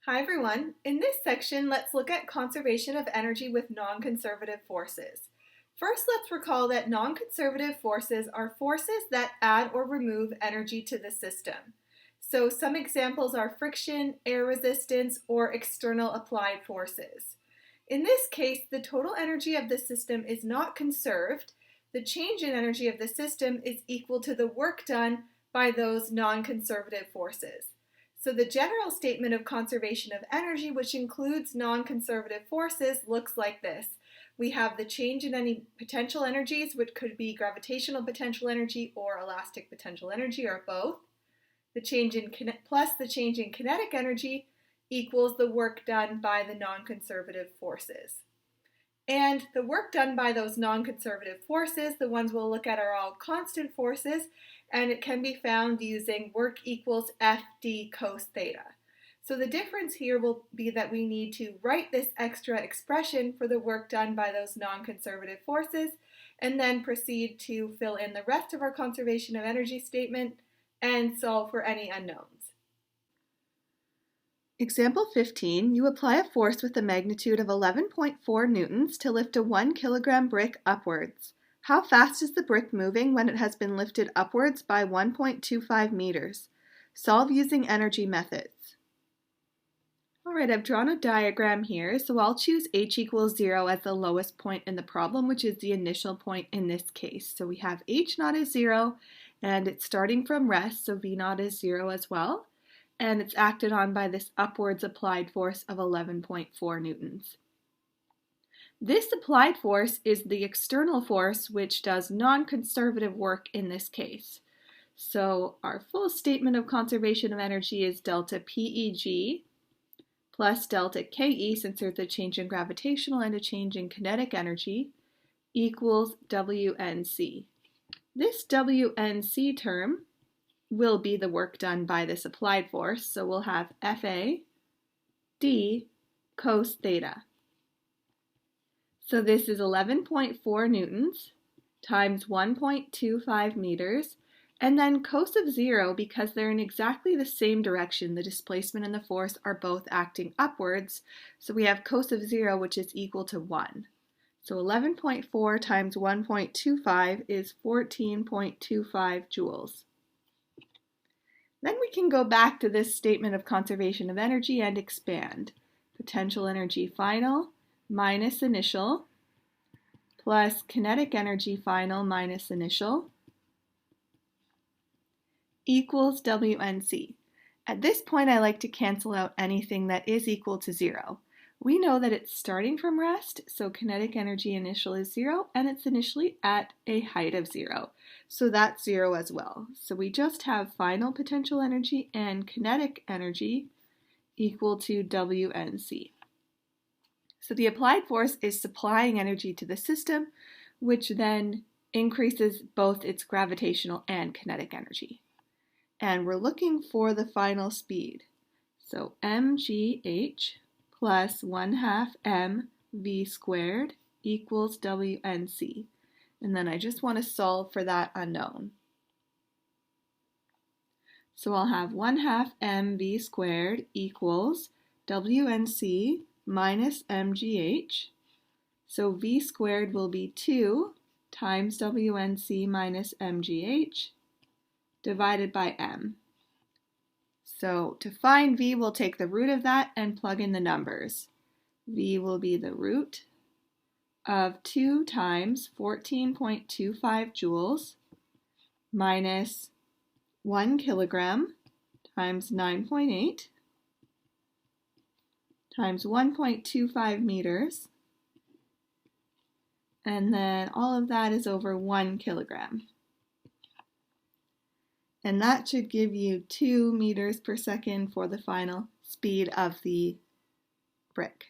Hi everyone. In this section, let's look at conservation of energy with non-conservative forces. First, let's recall that non-conservative forces are forces that add or remove energy to the system. So some examples are friction, air resistance, or external applied forces. In this case, the total energy of the system is not conserved. The change in energy of the system is equal to the work done by those non-conservative forces. So the general statement of conservation of energy, which includes non-conservative forces, looks like this. We have the change in any potential energies, which could be gravitational potential energy or elastic potential energy, or both. The change in plus the change in kinetic energy equals the work done by the non-conservative forces. And the work done by those non-conservative forces, the ones we'll look at, are all constant forces, and it can be found using work equals Fd cos theta. So the difference here will be that we need to write this extra expression for the work done by those non-conservative forces, and then proceed to fill in the rest of our conservation of energy statement and solve for any unknowns. Example 15, you apply a force with a magnitude of 11.4 newtons to lift a 1 kilogram brick upwards. How fast is the brick moving when it has been lifted upwards by 1.25 meters? Solve using energy methods. Alright, I've drawn a diagram here, so I'll choose h equals 0 as the lowest point in the problem, which is the initial point in this case. So we have h naught is 0, and it's starting from rest, so v naught is 0 as well. And it's acted on by this upwards applied force of 11.4 newtons. This applied force is the external force which does non-conservative work in this case. So our full statement of conservation of energy is delta PEG plus delta KE, since there's a change in gravitational and a change in kinetic energy, equals WNC. This WNC term will be the work done by this applied force, so we'll have Fa d cos theta. So this is 11.4 newtons times 1.25 meters, and then cos of 0, because they're in exactly the same direction, the displacement and the force are both acting upwards, so we have cos of 0, which is equal to 1. So 11.4 times 1.25 is 14.25 joules. Then we can go back to this statement of conservation of energy and expand. Potential energy final minus initial plus kinetic energy final minus initial equals WNC. At this point, I like to cancel out anything that is equal to 0. We know that it's starting from rest, so kinetic energy initial is 0, and it's initially at a height of 0. So that's 0 as well. So we just have final potential energy and kinetic energy equal to WNC. So the applied force is supplying energy to the system, which then increases both its gravitational and kinetic energy. And we're looking for the final speed. So mgh plus 1/2 mv squared equals WNC. And then I just want to solve for that unknown. So I'll have 1/2 mv squared equals WNC minus mgh. So v squared will be 2 times WNC minus mgh divided by m. So to find v, we'll take the root of that and plug in the numbers. V will be the root of 2 times 14.25 joules minus 1 kilogram times 9.8 times 1.25 meters, and then all of that is over 1 kilogram. And that should give you 2 meters per second for the final speed of the brick.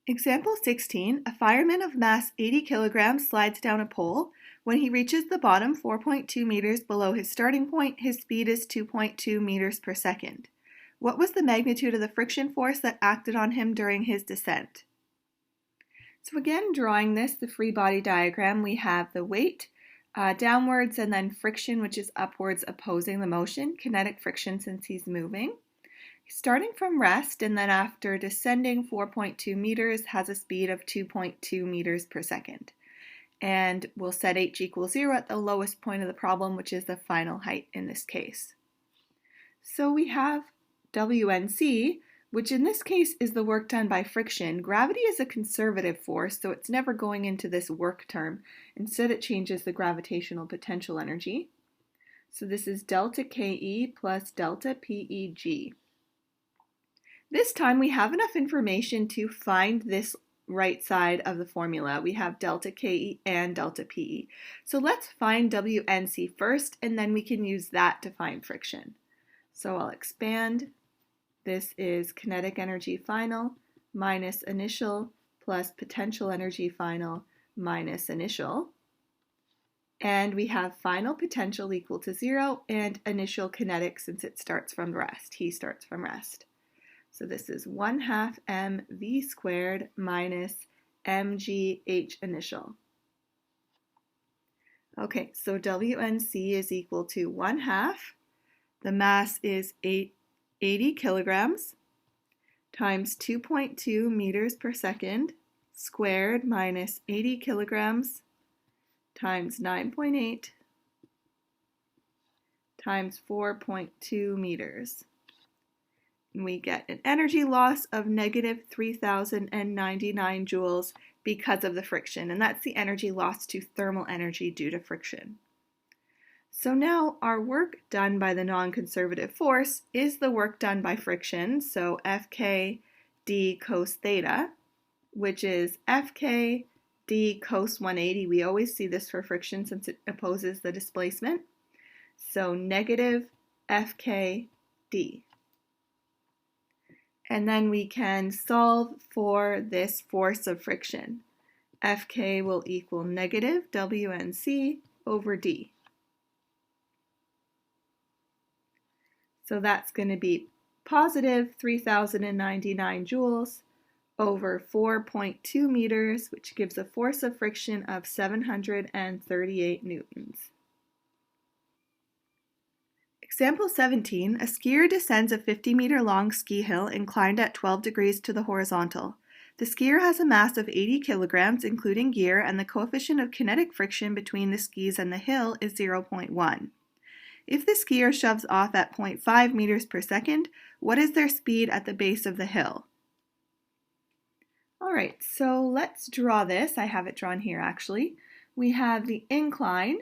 Example 16, a fireman of mass 80 kilograms slides down a pole. When he reaches the bottom 4.2 meters below his starting point, his speed is 2.2 meters per second. What was the magnitude of the friction force that acted on him during his descent? So again, drawing this, the free body diagram, we have the weight downwards and then friction, which is upwards opposing the motion, kinetic friction since he's moving. Starting from rest and then after descending 4.2 meters has a speed of 2.2 meters per second. And we'll set h equals 0 at the lowest point of the problem, which is the final height in this case. So we have WNC, which in this case is the work done by friction. Gravity is a conservative force, so it's never going into this work term. Instead, it changes the gravitational potential energy. So this is delta KE plus delta PEG. This time we have enough information to find this right side of the formula. We have delta KE and delta PE. So let's find WNC first, and then we can use that to find friction. So I'll expand. This is kinetic energy final minus initial plus potential energy final minus initial. And we have final potential equal to 0 and initial kinetic since it starts from rest. He starts from rest. So this is 1/2 mv squared minus mgh initial. Okay, so WNC is equal to 1/2. The mass is 80 kilograms times 2.2 meters per second squared minus 80 kilograms times 9.8 times 4.2 meters. And we get an energy loss of negative 3,099 joules because of the friction, and that's the energy lost to thermal energy due to friction. So now our work done by the non-conservative force is the work done by friction, so Fk d cos theta, which is Fk d cos 180. We always see this for friction since it opposes the displacement. So negative Fk d. And then we can solve for this force of friction. Fk will equal negative WNC over d. So that's going to be positive 3,099 joules over 4.2 meters, which gives a force of friction of 738 newtons. Example 17, a skier descends a 50-meter long ski hill inclined at 12 degrees to the horizontal. The skier has a mass of 80 kilograms, including gear, and the coefficient of kinetic friction between the skis and the hill is 0.1. If the skier shoves off at 0.5 meters per second, what is their speed at the base of the hill? All right, so let's draw this. I have it drawn here actually. We have the incline,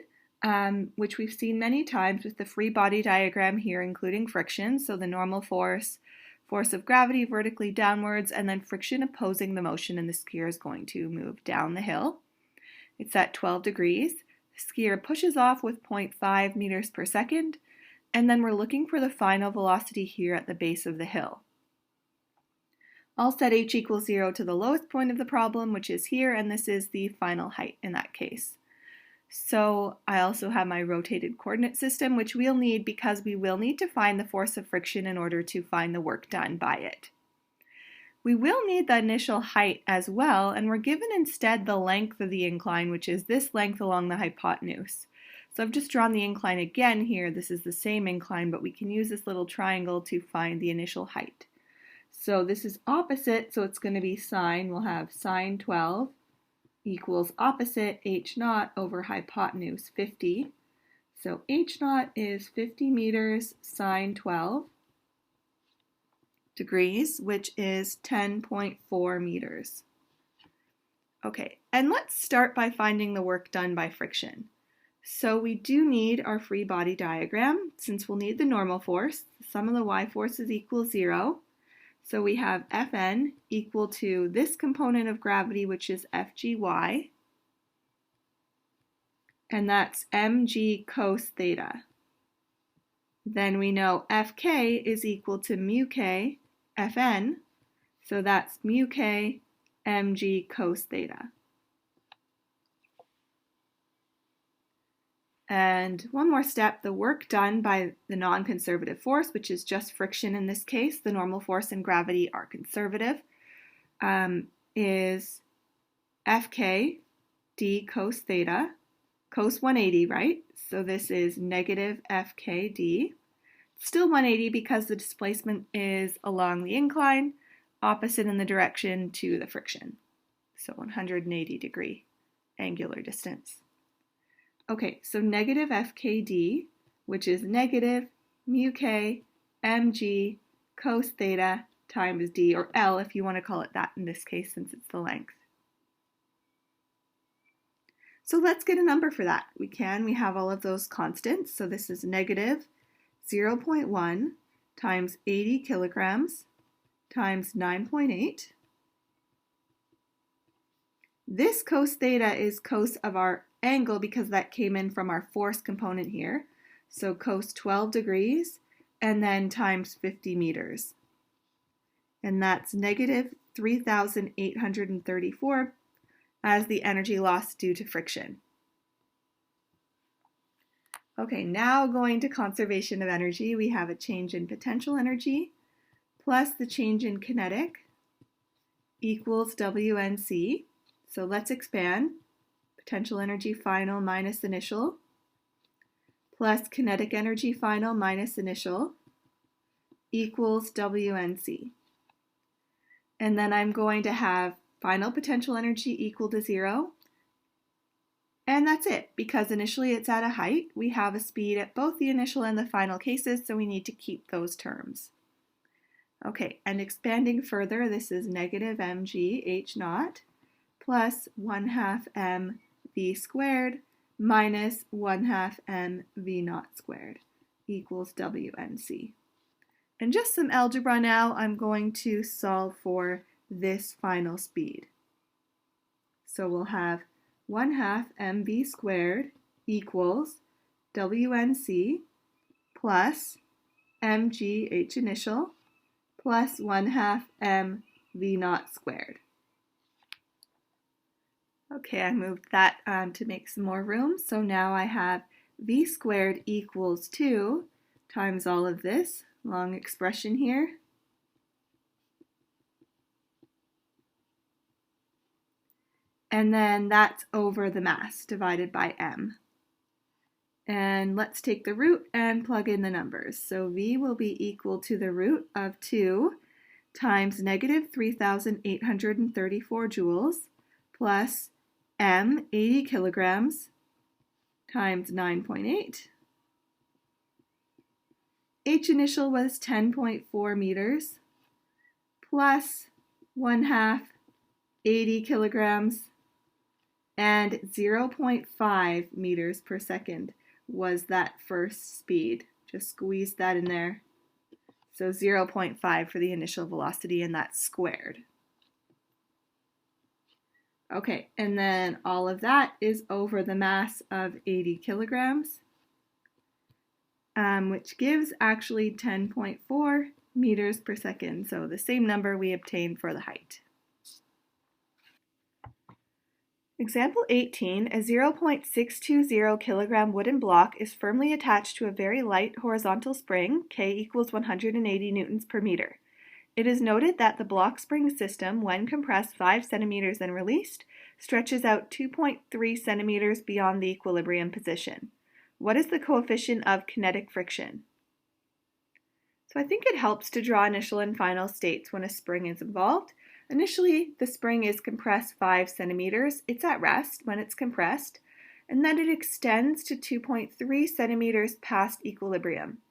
which we've seen many times with the free body diagram here, including friction. So the normal force, force of gravity vertically downwards, and then friction opposing the motion, and the skier is going to move down the hill. It's at 12 degrees. The skier pushes off with 0.5 meters per second, and then we're looking for the final velocity here at the base of the hill. I'll set h equals 0 to the lowest point of the problem, which is here, and this is the final height in that case. So I also have my rotated coordinate system, which we'll need because we will need to find the force of friction in order to find the work done by it. We will need the initial height as well, and we're given instead the length of the incline, which is this length along the hypotenuse. So I've just drawn the incline again here. This is the same incline, but we can use this little triangle to find the initial height. So this is opposite, so it's going to be sine. We'll have sine 12 equals opposite h naught over hypotenuse 50. So h naught is 50 meters sine 12 degrees, which is 10.4 meters. Okay, and let's start by finding the work done by friction. So we do need our free body diagram, since we'll need the normal force. The sum of the y forces equals 0. So we have Fn equal to this component of gravity, which is Fgy, and that's mg cos theta. Then we know Fk is equal to mu k Fn, so that's mu k mg cos theta. And one more step, the work done by the non-conservative force, which is just friction in this case, the normal force and gravity are conservative, is Fk d cos theta, cos 180, right? So this is negative Fk d Still 180 because the displacement is along the incline, opposite in the direction to the friction. So 180 degree angular distance. Okay, so negative FKD, which is negative mu k mg cos theta times d, or L if you want to call it that in this case since it's the length. So let's get a number for that. We have all of those constants. So this is negative 0.1 times 80 kilograms times 9.8. This cos theta is cos of our angle because that came in from our force component here. So cos 12 degrees and then times 50 meters. And that's negative 3,834 as the energy loss due to friction. Okay, now going to conservation of energy, we have a change in potential energy plus the change in kinetic equals WNC. So let's expand. Potential energy final minus initial plus kinetic energy final minus initial equals WNC. And then I'm going to have final potential energy equal to 0. And that's it, because initially it's at a height. We have a speed at both the initial and the final cases, so we need to keep those terms. Okay, and expanding further, this is negative mg h naught plus 1/2 m v squared minus 1/2 m v naught squared equals WNC. And just some algebra now, I'm going to solve for this final speed. So we'll have 1/2 mv squared equals WNC plus mg h initial plus 1/2 m v naught squared. Okay, I moved that to make some more room. So now I have v squared equals 2 times all of this long expression here. And then that's over the mass divided by m. And let's take the root and plug in the numbers. So v will be equal to the root of 2 times negative 3,834 joules plus m, 80 kilograms, times 9.8. H initial was 10.4 meters plus 1/2 80 kilograms and 0.5 meters per second was that first speed. Just squeeze that in there. So 0.5 for the initial velocity, and that's squared. Okay, and then all of that is over the mass of 80 kilograms, which gives actually 10.4 meters per second, so the same number we obtained for the height. Example 18, a 0.620 kilogram wooden block is firmly attached to a very light horizontal spring, K equals 180 newtons per meter. It is noted that the block spring system, when compressed 5 centimeters and released, stretches out 2.3 centimeters beyond the equilibrium position. What is the coefficient of kinetic friction? So I think it helps to draw initial and final states when a spring is involved. Initially, the spring is compressed 5 centimeters. It's at rest when it's compressed, and then it extends to 2.3 centimeters past equilibrium.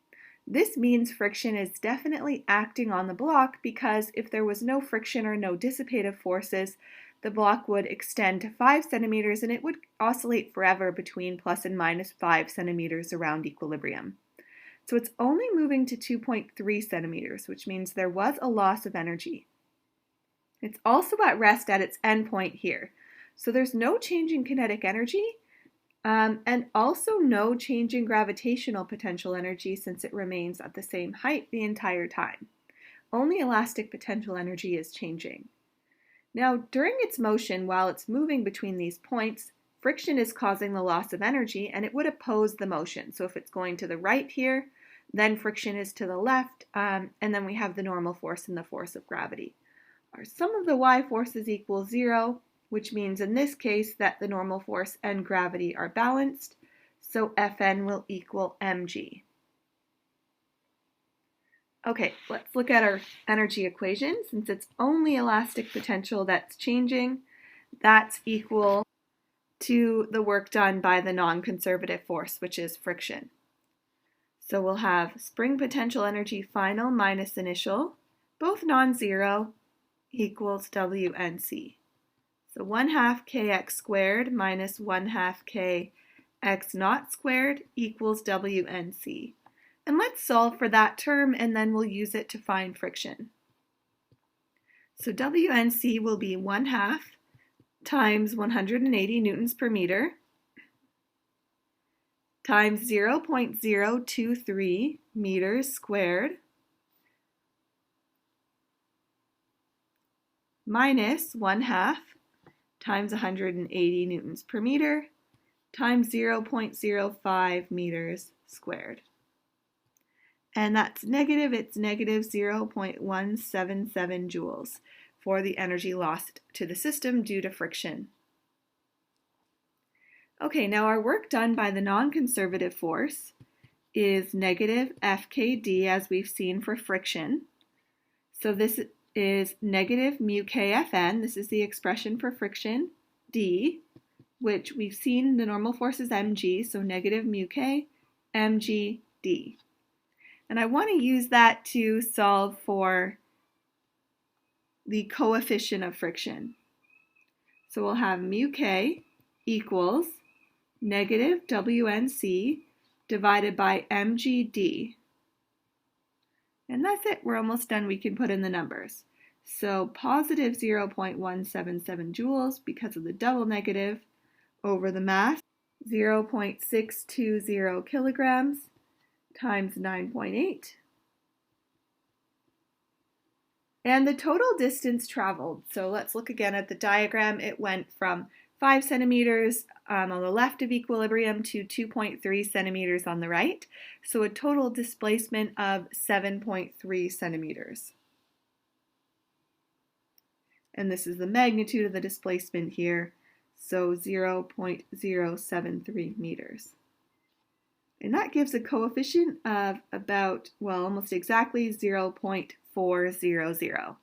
This means friction is definitely acting on the block because if there was no friction or no dissipative forces, the block would extend to 5 centimeters and it would oscillate forever between plus and minus 5 centimeters around equilibrium. So it's only moving to 2.3 centimeters, which means there was a loss of energy. It's also at rest at its endpoint here. So there's no change in kinetic energy and also no change in gravitational potential energy since it remains at the same height the entire time. Only elastic potential energy is changing. Now, during its motion, while it's moving between these points, friction is causing the loss of energy and it would oppose the motion. So if it's going to the right here, then friction is to the left, and then we have the normal force and the force of gravity. Our sum of the y forces equals 0, which means in this case that the normal force and gravity are balanced, so Fn will equal mg. Okay, let's look at our energy equation. Since it's only elastic potential that's changing, that's equal to the work done by the non-conservative force, which is friction. So we'll have spring potential energy final minus initial, both non-zero, equals WNC. So 1/2 kx squared minus 1/2 kx naught squared equals WNC. And let's solve for that term and then we'll use it to find friction. So WNC will be 1/2 times 180 newtons per meter times 0.023 meters squared minus 1/2 times 180 newtons per meter times 0.05 meters squared. And that's negative, it's negative 0.177 joules for the energy lost to the system due to friction. Okay, now our work done by the non-conservative force is negative FKD, as we've seen for friction. So this is negative mu KFN, this is the expression for friction, D, which we've seen the normal force is mg, so negative mu K, mg, D. And I want to use that to solve for the coefficient of friction. So we'll have mu K equals negative WNC divided by mgd. And that's it. We're almost done. We can put in the numbers. So positive 0.177 joules because of the double negative over the mass, 0.620 kilograms times 9.8. And the total distance traveled. So let's look again at the diagram. It went from 5 centimeters on the left of equilibrium to 2.3 centimeters on the right. So a total displacement of 7.3 centimeters. And this is the magnitude of the displacement here. So 0.073 meters. And that gives a coefficient of about, well, almost exactly 0.400.